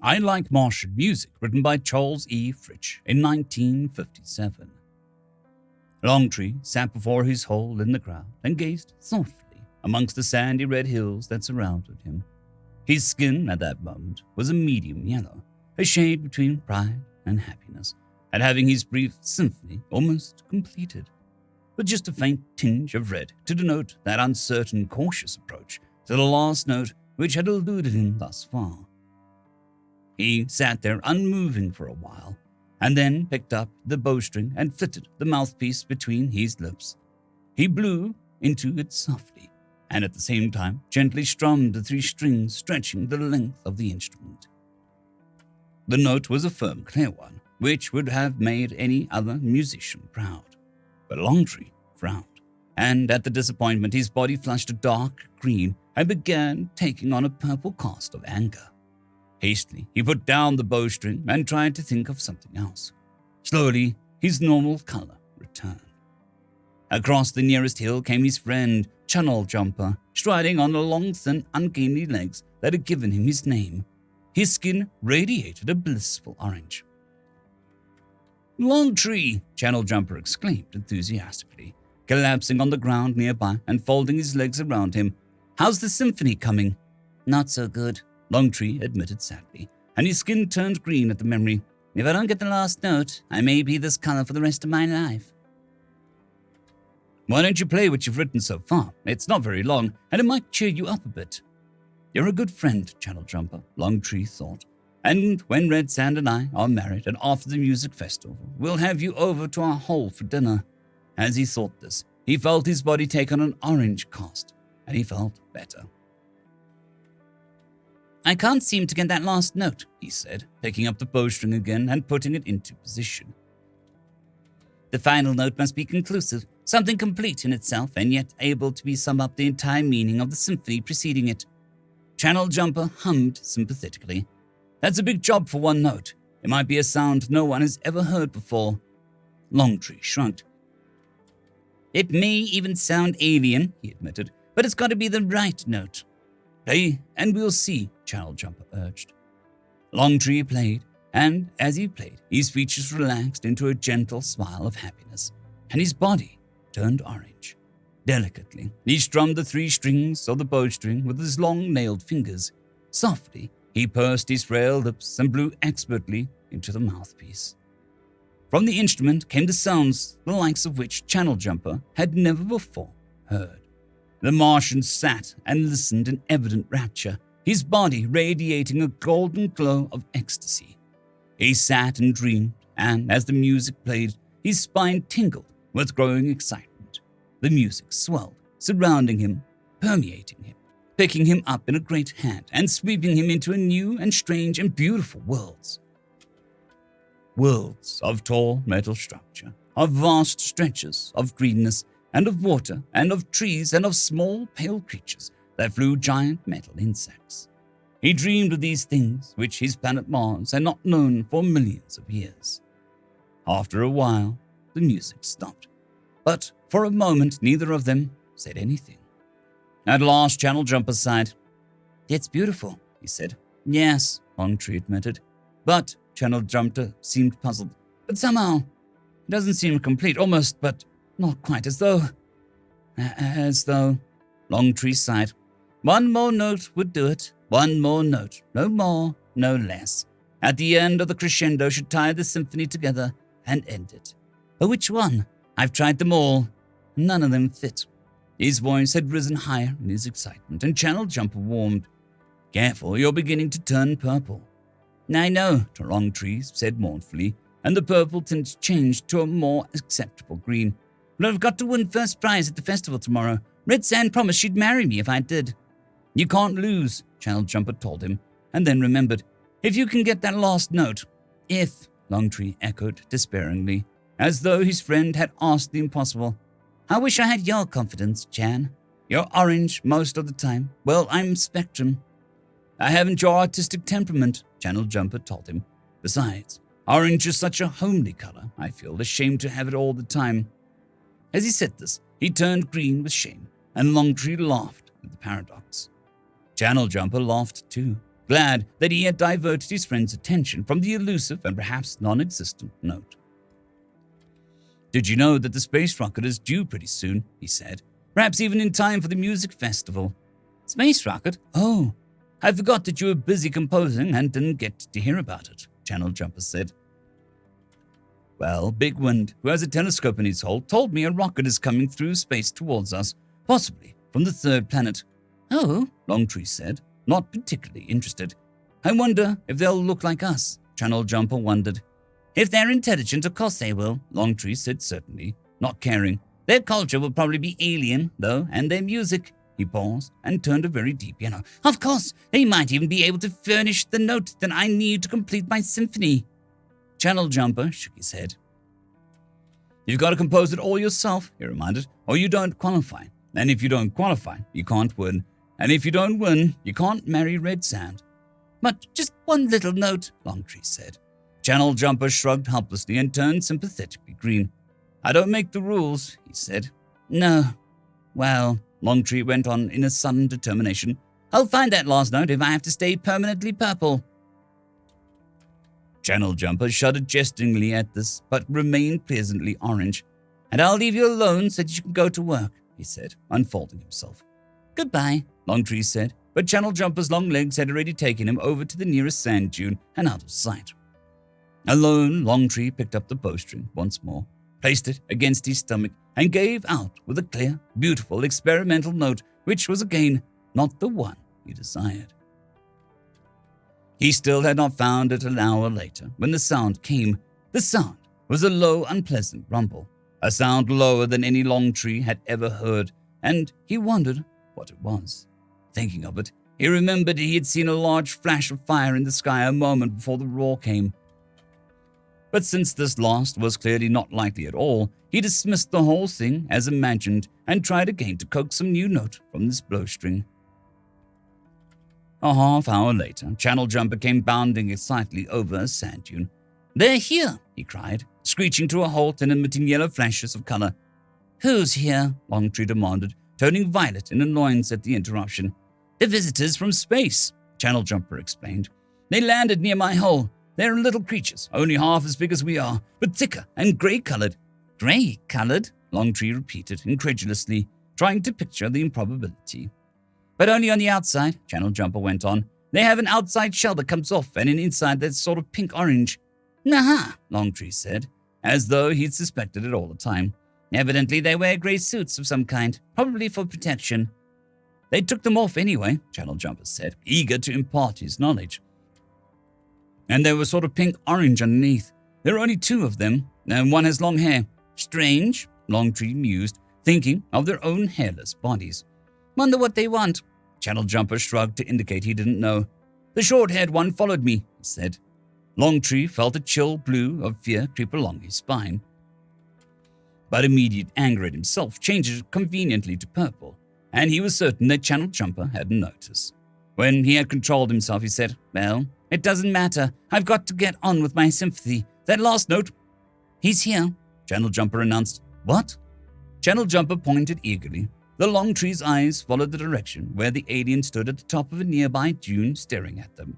I like Martian music written by Charles E. Fritsch in 1957. Longtree sat before his hole in the ground and gazed thoughtfully amongst the sandy red hills that surrounded him. His skin at that moment was a medium yellow, a shade between pride and happiness, at having his brief symphony almost completed, with just a faint tinge of red to denote that uncertain, cautious approach to the last note which had eluded him thus far. He sat there unmoving for a while, and then picked up the bowstring and fitted the mouthpiece between his lips. He blew into it softly, and at the same time gently strummed the 3 strings stretching the length of the instrument. The note was a firm, clear one, which would have made any other musician proud. But Longtree frowned, and at the disappointment his body flushed a dark green and began taking on a purple cast of anger. Hastily, he put down the bowstring and tried to think of something else. Slowly, his normal color returned. Across the nearest hill came his friend, Channel Jumper, striding on the long, thin, ungainly legs that had given him his name. His skin radiated a blissful orange. "Longtree!" Channel Jumper exclaimed enthusiastically, collapsing on the ground nearby and folding his legs around him. "How's the symphony coming?" "Not so good," Longtree admitted sadly, and his skin turned green at the memory. "If I don't get the last note, I may be this color for the rest of my life." "Why don't you play what you've written so far? It's not very long, and it might cheer you up a bit." "You're a good friend, Channel Jumper," Longtree thought. "And when Red Sand and I are married and after the music festival, we'll have you over to our hole for dinner." As he thought this, he felt his body take on an orange cast, and he felt better. "I can't seem to get that last note," he said, picking up the bowstring again and putting it into position. "The final note must be conclusive, something complete in itself and yet able to sum up the entire meaning of the symphony preceding it." Channel Jumper hummed sympathetically. "That's a big job for one note. It might be a sound no one has ever heard before." Longtree shrugged. "It may even sound alien," he admitted, "but it's got to be the right note." "Play, and we'll see," Channel Jumper urged. Longtree played, and as he played, his features relaxed into a gentle smile of happiness, and his body turned orange. Delicately, he strummed the 3 strings of the bowstring with his long-nailed fingers. Softly, he pursed his frail lips and blew expertly into the mouthpiece. From the instrument came the sounds the likes of which Channel Jumper had never before heard. The Martian sat and listened in evident rapture, his body radiating a golden glow of ecstasy. He sat and dreamed, and as the music played, his spine tingled with growing excitement. The music swelled, surrounding him, permeating him, picking him up in a great hand and sweeping him into a new and strange and beautiful worlds. Worlds of tall metal structure, of vast stretches of greenness, and of water, and of trees, and of small, pale creatures that flew giant metal insects. He dreamed of these things which his planet Mars had not known for millions of years. After a while, the music stopped, but for a moment neither of them said anything. At last, Channel Jumper sighed. "It's beautiful," he said. "Yes," Longtree admitted. "But," Channel Jumper seemed puzzled, "but somehow it doesn't seem complete, almost, but not quite, as though... Longtree sighed. "One more note would do it. One more note. No more, no less. At the end of the crescendo should tie the symphony together and end it. But which one? I've tried them all. None of them fit." His voice had risen higher in his excitement, and Channel Jumper warmed. "Careful, you're beginning to turn purple." "I know," Longtree said mournfully, and the purple tint changed to a more acceptable green. "But I've got to win first prize at the festival tomorrow. Red Sand promised she'd marry me if I did." "You can't lose," Channel Jumper told him, and then remembered. "If you can get that last note." "If," Longtree echoed despairingly, as though his friend had asked the impossible. "I wish I had your confidence, Chan. You're orange most of the time. Well, I'm spectrum." "I haven't your artistic temperament," Channel Jumper told him. "Besides, orange is such a homely color, I feel ashamed to have it all the time." As he said this, he turned green with shame, and Longtree laughed at the paradox. Channel Jumper laughed too, glad that he had diverted his friend's attention from the elusive and perhaps non-existent note. "Did you know that the space rocket is due pretty soon?" he said. "Perhaps even in time for the music festival." "Space rocket? Oh, I forgot that you were busy composing and didn't get to hear about it," Channel Jumper said. "Well, Big Wind, who has a telescope in his hold, told me a rocket is coming through space towards us, possibly from the third planet." "Oh," Longtree said, not particularly interested. "I wonder if they'll look like us," Channel Jumper wondered. "If they're intelligent, of course they will," Longtree said certainly, not caring. "Their culture will probably be alien, though, and their music." He paused and turned a very deep piano. "Of course, they might even be able to furnish the note that I need to complete my symphony." Channel Jumper shook his head. "You've got to compose it all yourself," he reminded, "or you don't qualify. And if you don't qualify, you can't win. And if you don't win, you can't marry Red Sand." "But just one little note," Longtree said. Channel Jumper shrugged helplessly and turned sympathetically green. "I don't make the rules," he said. "No. Well," Longtree went on in a sudden determination, "I'll find that last note if I have to stay permanently purple." Channel Jumper shuddered jestingly at this, but remained pleasantly orange. "And I'll leave you alone so that you can go to work," he said, unfolding himself. "Goodbye," Longtree said, but Channel Jumper's long legs had already taken him over to the nearest sand dune and out of sight. Alone, Longtree picked up the bowstring once more, placed it against his stomach, and gave out with a clear, beautiful, experimental note, which was again not the one he desired. He still had not found it an hour later when the sound came. The sound was a low, unpleasant rumble, a sound lower than any Longtree had ever heard, and he wondered what it was. Thinking of it, he remembered he had seen a large flash of fire in the sky a moment before the roar came. But since this last was clearly not likely at all, he dismissed the whole thing as imagined and tried again to coax some new note from this blowstring. A half hour later, Channel Jumper came bounding excitedly over a sand dune. "They're here," he cried, screeching to a halt and emitting yellow flashes of color. "Who's here?" Longtree demanded, turning violet in annoyance at the interruption. "The visitors from space," Channel Jumper explained. "They landed near my hole. They're little creatures, only half as big as we are, but thicker and gray-colored." "Gray-colored?" Longtree repeated incredulously, trying to picture the improbability. "But only on the outside," Channel Jumper went on. "They have an outside shell that comes off and an inside that's sort of pink-orange." "Aha," Longtree said, as though he'd suspected it all the time. "Evidently they wear gray suits of some kind, probably for protection." "They took them off anyway," Channel Jumper said, eager to impart his knowledge. "And they were sort of pink-orange underneath. There are only two of them, and one has long hair." "Strange," Longtree mused, thinking of their own hairless bodies. "Wonder what they want." Channel Jumper shrugged to indicate he didn't know. "The short-haired one followed me," he said. Longtree felt a chill blue of fear creep along his spine. But immediate anger at himself changed it conveniently to purple, and he was certain that Channel Jumper hadn't noticed. When he had controlled himself, he said, "Well, it doesn't matter. I've got to get on with my symphony. That last note—" "He's here," Channel Jumper announced. "What?" Channel Jumper pointed eagerly. The Longtree's eyes followed the direction where the alien stood at the top of a nearby dune staring at them.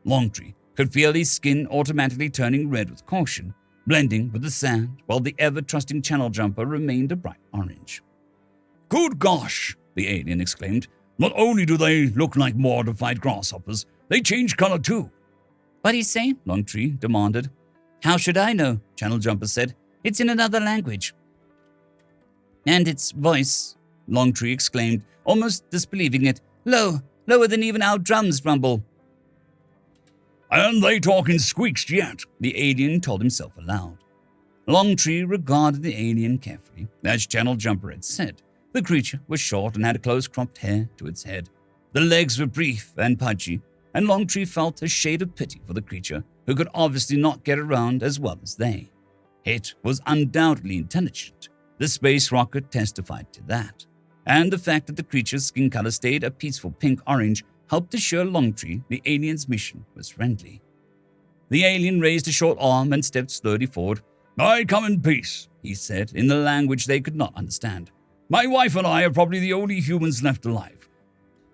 Longtree could feel his skin automatically turning red with caution, blending with the sand, while the ever-trusting Channel Jumper remained a bright orange. "Good gosh!" the alien exclaimed. "Not only do they look like mortified grasshoppers, they change color too." "What'd he say?" Longtree demanded. "How should I know?" Channel Jumper said. "It's in another language." "And its voice," Longtree exclaimed, almost disbelieving it. Lower than even our drums rumble." "And they talk in squeaks yet," the alien told himself aloud. Longtree regarded the alien carefully. As Channel Jumper had said, the creature was short and had close-cropped hair to its head. The legs were brief and pudgy, and Longtree felt a shade of pity for the creature, who could obviously not get around as well as they. It was undoubtedly intelligent. The space rocket testified to that. And the fact that the creature's skin color stayed a peaceful pink-orange helped assure Longtree the alien's mission was friendly. The alien raised a short arm and stepped slowly forward. "I come in peace," he said, in the language they could not understand. "My wife and I are probably the only humans left alive.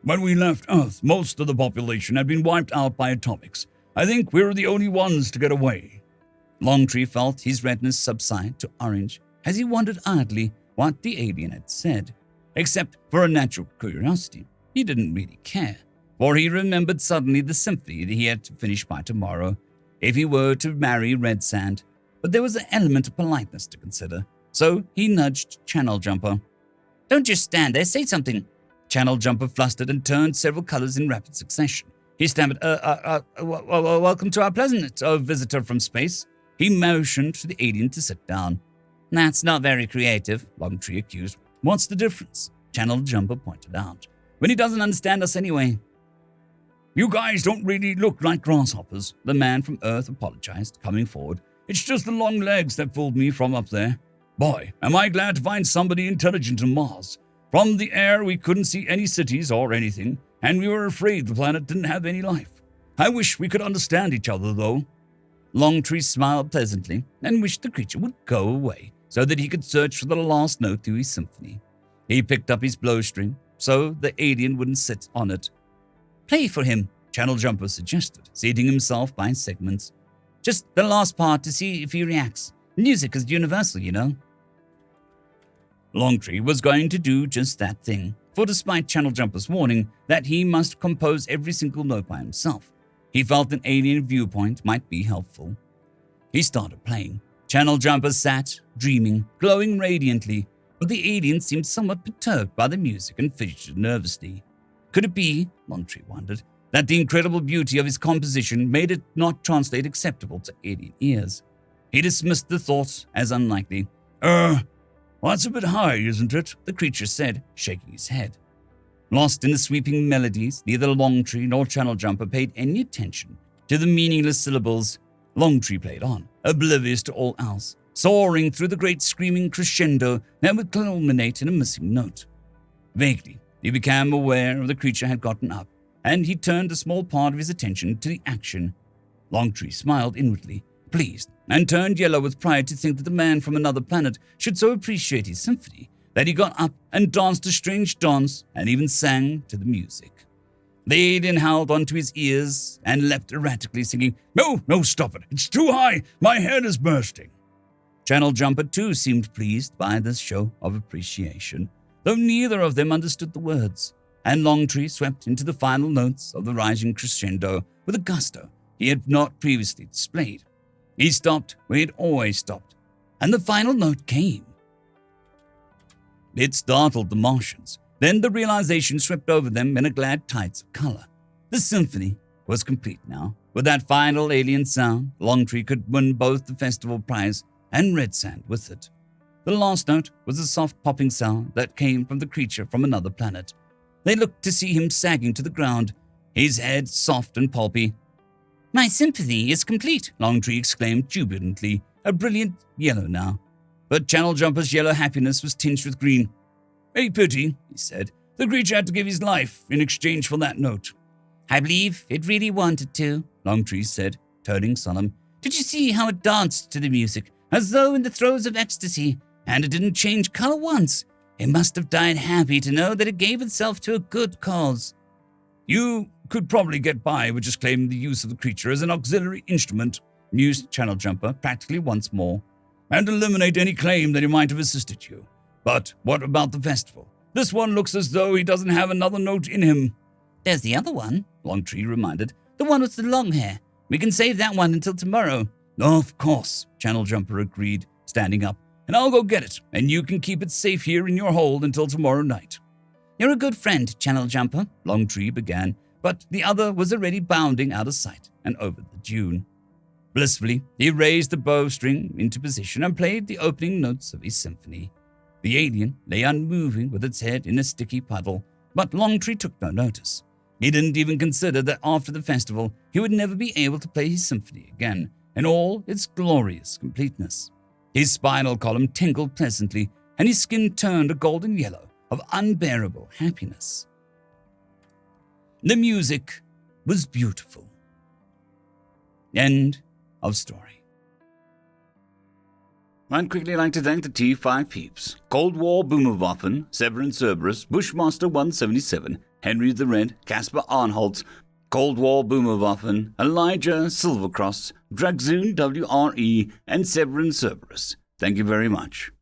When we left Earth, most of the population had been wiped out by atomics. I think we were the only ones to get away. Longtree felt his redness subside to orange as he wondered idly what the alien had said. Except for a natural curiosity, he didn't really care, for he remembered suddenly the symphony that he had to finish by tomorrow if he were to marry Red Sand. But there was an element of politeness to consider, so he nudged Channel Jumper. "Don't just stand there, say something." Channel Jumper flustered and turned several colors in rapid succession. He stammered, welcome to our planet, visitor from space." He motioned to the alien to sit down. "That's not very creative," Longtree accused. "What's the difference?" Channel Jumper pointed out. "When he doesn't understand us anyway." "You guys don't really look like grasshoppers," the man from Earth apologized, coming forward. "It's just the long legs that fooled me from up there. Boy, am I glad to find somebody intelligent on Mars. From the air, we couldn't see any cities or anything, and we were afraid the planet didn't have any life. I wish we could understand each other, though." Longtree smiled pleasantly and wished the creature would go away so that he could search for the last note to his symphony. He picked up his blowstring so the alien wouldn't sit on it. "Play for him," Channel Jumper suggested, seating himself by segments. "Just the last part to see if he reacts. Music is universal, you know." Longtree was going to do just that thing, for despite Channel Jumper's warning that he must compose every single note by himself, he felt an alien viewpoint might be helpful. He started playing. Channel Jumper sat, dreaming, glowing radiantly, but the alien seemed somewhat perturbed by the music and fidgeted nervously. Could it be, Longtree wondered, that the incredible beauty of his composition made it not translate acceptable to alien ears? He dismissed the thought as unlikely. That's a bit high, isn't it?" the creature said, shaking his head. Lost in the sweeping melodies, neither Longtree nor Channel Jumper paid any attention to the meaningless syllables. Longtree played on, oblivious to all else, soaring through the great screaming crescendo that would culminate in a missing note. Vaguely, he became aware of the creature had gotten up, and he turned a small part of his attention to the action. Longtree smiled inwardly, pleased, and turned yellow with pride to think that the man from another planet should so appreciate his symphony that he got up and danced a strange dance and even sang to the music. The alien held onto his ears and leapt erratically, singing, No, stop it. It's too high. My head is bursting." Channel Jumper too seemed pleased by this show of appreciation, though neither of them understood the words, and Longtree swept into the final notes of the rising crescendo with a gusto he had not previously displayed. He stopped where he had always stopped, and the final note came. It startled the Martians. Then the realization swept over them in a glad tides of color. The symphony was complete now. With that final alien sound, Longtree could win both the festival prize and Red Sand with it. The last note was a soft popping sound that came from the creature from another planet. They looked to see him sagging to the ground, his head soft and pulpy. "My symphony is complete," Longtree exclaimed jubilantly, a brilliant yellow now. But Channel Jumper's yellow happiness was tinged with green. "A pity," he said. "The creature had to give his life in exchange for that note." "I believe it really wanted to," Longtree said, turning solemn. "Did you see how it danced to the music, as though in the throes of ecstasy, and it didn't change color once? It must have died happy to know that it gave itself to a good cause." "You could probably get by with just claiming the use of the creature as an auxiliary instrument," mused Channel Jumper practically once more, "and eliminate any claim that he might have assisted you. But what about the festival? This one looks as though he doesn't have another note in him." "There's the other one," Longtree reminded. "The one with the long hair. We can save that one until tomorrow." "Of course," Channel Jumper agreed, standing up. "And I'll go get it, and you can keep it safe here in your hold until tomorrow night." "You're a good friend, Channel Jumper," Longtree began, but the other was already bounding out of sight and over the dune. Blissfully, he raised the bowstring into position and played the opening notes of his symphony. The alien lay unmoving with its head in a sticky puddle, but Longtree took no notice. He didn't even consider that after the festival he would never be able to play his symphony again in all its glorious completeness. His spinal column tingled pleasantly, and his skin turned a golden yellow of unbearable happiness. The music was beautiful. End of story. I'd quickly like to thank the T5 peeps: Cold War Boomerwaffen, Severin Cerberus, Bushmaster 177, Henry the Red, Caspar Arnholtz, Cold War Boomerwaffen, Elijah Silvercross, Dragzoon WRE, and Severin Cerberus. Thank you very much.